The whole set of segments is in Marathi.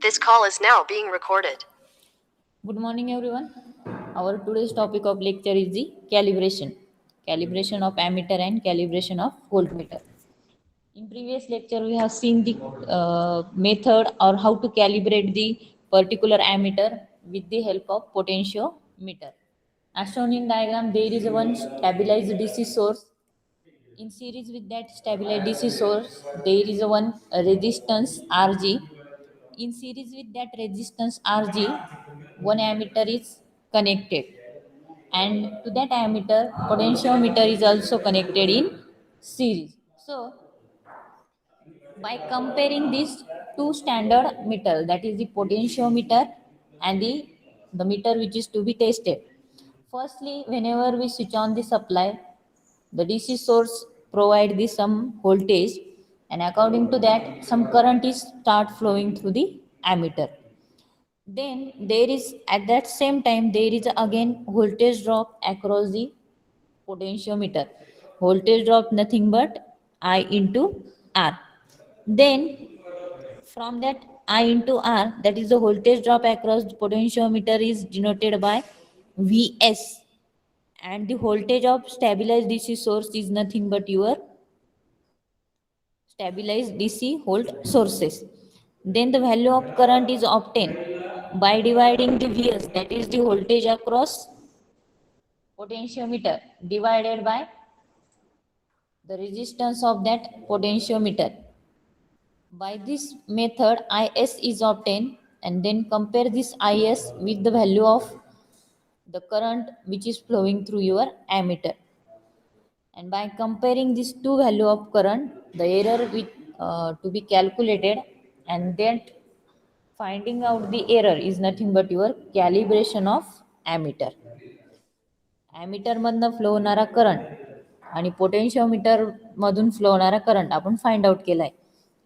This call is now being recorded. Good morning, everyone. Our today's topic of lecture is the calibration of ammeter and calibration of voltmeter. In previous lecture, we have seen the method or how to calibrate the particular ammeter with the help of potentiometer. As shown in diagram, there is one stabilized DC source. In series with that stabilized DC source, there is one resistance RG. In series with that resistance RG, one ammeter is connected, and to that ammeter potentiometer is also connected in series. So by comparing these two standard meter, that is the potentiometer and the meter which is to be tested, firstly whenever we switch on the supply, the DC source provide the some voltage, and according to that some current is start flowing through the ammeter. Then there is at that same time there is again voltage drop across the potentiometer. Voltage drop nothing but I into R. Then from that I into R, that is the voltage drop across the potentiometer, is denoted by Vs, and the voltage of stabilized DC source is nothing but your stabilized DC volt sources. Then the value of current is obtained by dividing the Vs, that is the voltage across potentiometer, divided by the resistance of that potentiometer. By this method, Is is obtained, and then compare this Is with the value of the current which is flowing through your ammeter. And by comparing these two value of current, the error with, to be calculated, and then finding out the error is nothing but your calibration of ammeter. Ammeter मधनं फ्लो होणारा करंट आणि पोटेन्शिओमीटर मधून फ्लो होणारा करंट आपण फाइंड आउट केलाय,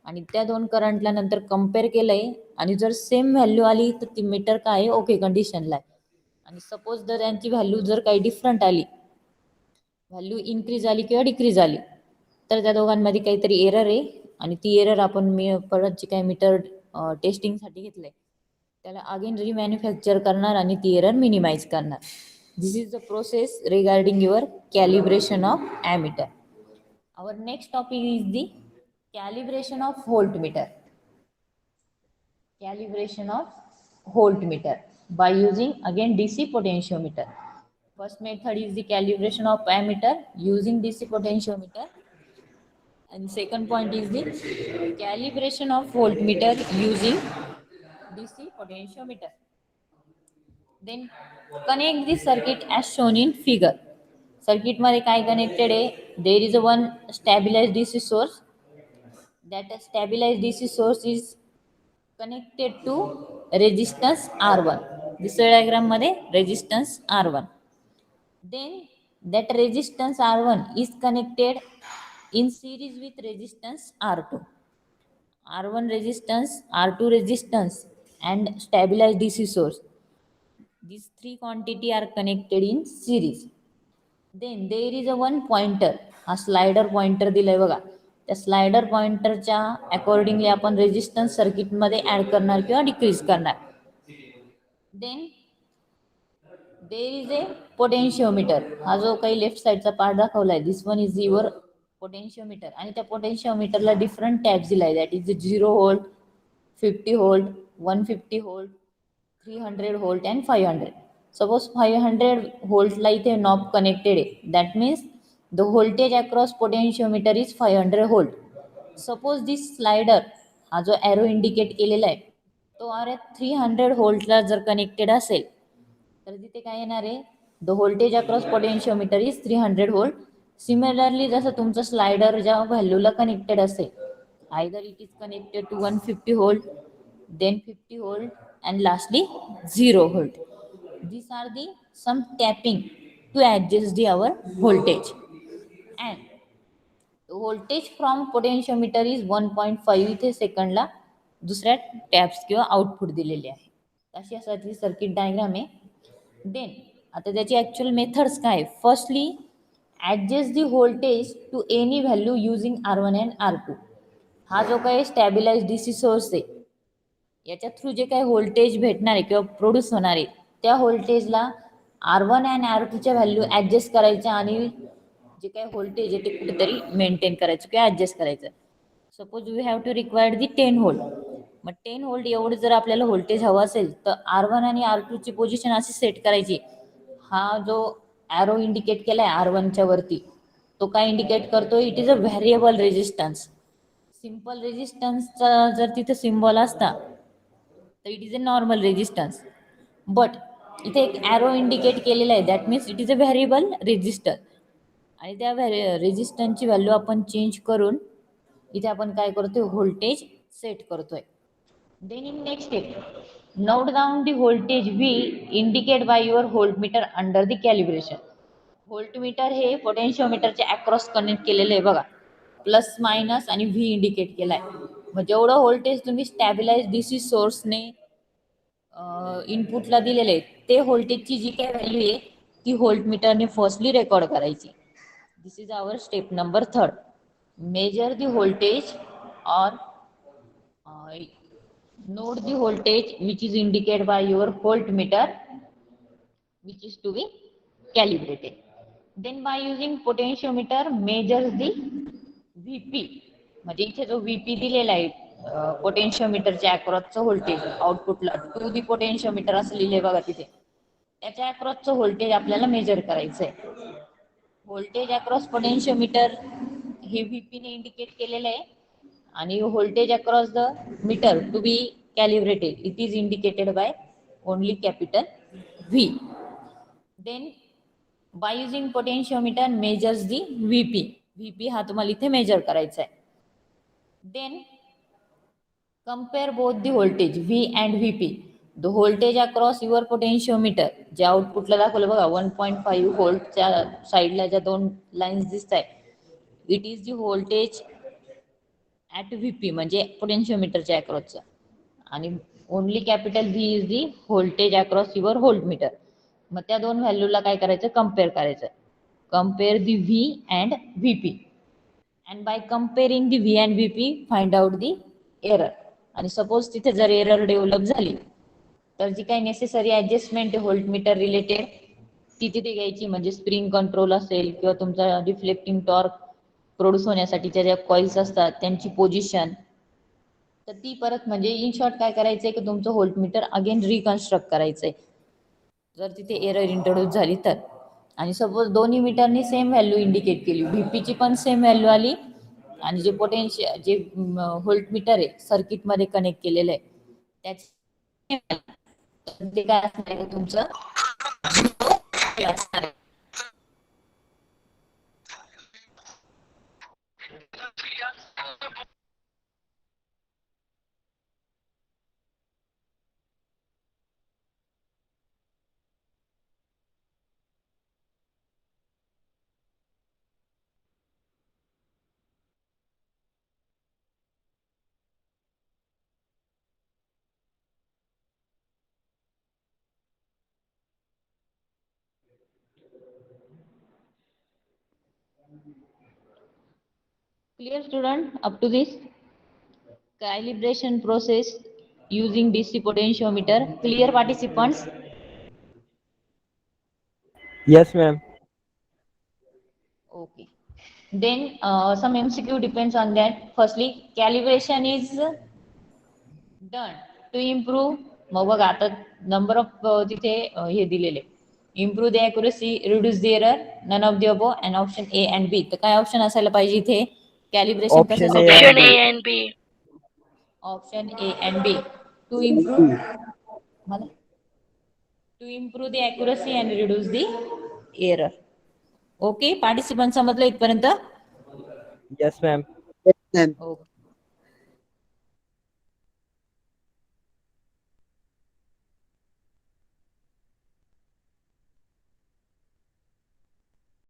आणि त्या दोन करंटला नंतर कम्पेअर केलंय, आणि जर सेम व्हॅल्यू आली तर ती मीटर काय आहे, ओके कंडिशनला आहे. आणि सपोज जर यांची व्हॅल्यू जर काही डिफरंट आली, व्हॅल्यू इन्क्रीज आली किंवा डिक्रीज आली, तर त्या दोघांमध्ये काहीतरी एरर आहे, आणि ती एरर आपण परत जे काही मीटर टेस्टिंगसाठी घेतलंय त्याला अगेन रिमॅन्युफॅक्चर करणार आणि ती एरर मिनिमाइज करणार. This is the process regarding your calibration of ammeter. Our next topic is the calibration of voltmeter. Calibration of voltmeter by using again DC potentiometer. First method is the calibration of ammeter using DC potentiometer, and second point is the calibration of voltmeter using DC potentiometer. Then connect the circuit as shown in figure. Circuit मध्ये काय कनेक्टेड आहे, there is a one stabilized DC source. That stabilized DC source is connected to resistance R1. This diagram मध्ये resistance R1. Then that resistance R1 is connected in series with resistance R2. R1 resistance, R2 resistance, and stabilized DC source. These three quantity are connected in series. Then there is a one pointer, हा स्लायडर पॉइंटर दिलाय बघा. त्या स्लायडर पॉइंटरच्या अकॉर्डिंगली आपण रेजिस्टन्स सर्किट मध्ये ऍड करणार किंवा डिक्रीज करणार. Then there is a potentiometer, हा जो काही लेफ्ट साइडचा पार्ट दाखवलाय, this one is your potentiometer, आणि त्या पोटेन्शिओमीटरला डिफरंट टॅब्स दिलाय, that is 0 volt, 50 volt, 150 volt, 300 volt and 500. Suppose 500 व्होल्टला इथे नॉब कनेक्टेड आहे, that means the voltage across potentiometer is 500 volt. Suppose this slider, हा जो ॲरो इंडिकेट केलेला आहे तो अरे 300 व्होल्टला जर कनेक्टेड असेल तर तिथे काय येणार आहे, the voltage across potentiometer is 300 volt. Similarly जसं तुमचं स्लायडर ज्या व्हॅल्यूला कनेक्टेड असेल, either it is connected to 150 volt, then 50 volt, and lastly 0 volt. These are the some tapping to adjust the our voltage. And the voltage from potentiometer is 1.5 इथे सेकंडला दुसऱ्या टॅप्स किंवा आउटपुट दिलेले आहे. अशी असाची सर्किट डायग्राम आहे. देन आता त्याची ॲक्च्युअल मेथड्स काय, firstly adjust the voltage to any value using R1 and R2. हा जो काही स्टॅबिलाइज DC सोर्स आहे याच्या थ्रू जे काही व्होल्टेज भेटणार आहे किंवा प्रोड्यूस होणार आहे त्या व्होल्टेजला R1 आणि R2 च्या व्हॅल्यू ऍडजस्ट करायच्या आणि जे काही व्होल्टेज आहे ते कुठेतरी मेंटेन करायचं किंवा ऍडजस्ट करायचं. Suppose we have to required the 10 volt. मग 10 व्होल्ट एवढं जर आपल्याला व्होल्टेज हवं असेल तर R1 आणि R2 ची पोझिशन अशी सेट करायची. हा जो ॲरो इंडिकेट केलाय R1 च्या वरती तो काय इंडिकेट करतोय, it is a variable resistance. Simple रेजिस्टन्सचा जर तिथे सिम्बॉल असता तर it is a normal resistance. But इथे एक ॲरो इंडिकेट केलेला आहे, that means it is a variable resistor. आणि त्या रेजिस्टन्सची व्हॅल्यू आपण चेंज करून इथे आपण काय करतोय, व्होल्टेज सेट करतोय. Then in next step, note down the voltage V indicate by your voltmeter under the calibration. Voltmeter हे पोटेन्शिओमीटरच्या अक्रॉस कनेक्ट केलेले आहे बघा, प्लस मायनस आणि V इंडिकेट केलाय. मग जेवढं व्होल्टेज तुम्ही स्टॅबिलाइज डीसी सोर्सने इनपुटला दिलेले आहे ते व्होल्टेजची जी काही व्हॅल्यू आहे ती व्होल्टमीटरने फर्स्टली रेकॉर्ड करायची. This is our step number 3. Measure the voltage और note the voltage which is indicated by your voltmeter which is to be calibrated. Then by using potentiometer measures the VP. म्हणजे इथे जो VP दिलेला आहे पोटेन्शिओमीटरच्या अक्रॉसचं व्होल्टेज आउटपुटला टू दी पोटेन्शिओमीटर असं लिहिले बघा तिथे, त्याच्या अक्रॉसचं व्होल्टेज आपल्याला मेजर करायचं आहे. व्होल्टेज अक्रॉस पोटेन्शिओमीटर हे VP ने इंडिकेट केलेलं आहे आणि voltage across the meter to be calibrated it is indicated by only capital V. Then by using potentiometer measures the VP हा तुम्हाला इथे मेजर करायचा आहे. Then compare both the voltage V and VP. The voltage across your potentiometer जे आउटपुटला दाखवलं बघा 1.5 व्होल्टच्या साईडला ज्या दोन लाईन्स दिसत आहे, it is the voltage at VP म्हणजे पोटेन्शिओमीटरच्या अक्रॉसचं, आणि only capital V is the voltage across your voltmeter. मग त्या दोन व्हॅल्यूला काय करायचं, कम्पेअर करायचं. Compare the V and VP. And by comparing the V and VP find out the error. आणि सपोज तिथे जर एरर डेव्हलप झाली तर जी काही नेसेसरी ऍडजस्टमेंट आहे व्होल्टमीटर रिलेटेड ती तिथे घ्यायची. म्हणजे स्प्रिंग कंट्रोल असेल किंवा तुमचा डिफ्लेक्टिंग टॉर्क प्रोड्यूस होण्यासाठीच्या ज्या कॉइल्स असतात त्यांची पोझिशन, तर ती परत म्हणजे इन शॉर्ट काय करायचंय की तुमचं व्होल्टमीटर अगेन रिकन्स्ट्रक्ट करायचंय जर तिथे एरर इंट्रोड्यूस झाली तर. आणि सपोज दोन्ही मीटरनी सेम व्हॅल्यू इंडिकेट केली, VP ची पण सेम व्हॅल्यू आली आणि जे पोटेन्शियल जे व्होल्टमीटर आहे सर्किटमध्ये कनेक्ट केलेलं आहे त्याचे ते काय असणार आहे तुमचं असणार आहे. Clear student up to this calibration process using DC potentiometer? Clear participants? Yes, ma'am. Okay. Then some MCQ depends on that. Firstly, calibration is done to improve. मग बघा आता नंबर ऑफ तिथे हे दिलेले, improve the accuracy, reduce the error, none of the above and option A and B. तर काय ऑप्शन असायला पाहिजे इथे कॅलिब्रेशन Option A कशासाठी? and B. and B. Option A and B to improve मला to improve the accuracy and reduce the error. Okay, participant समजलं इथपर्यंत? Yes, ma'am. ओके.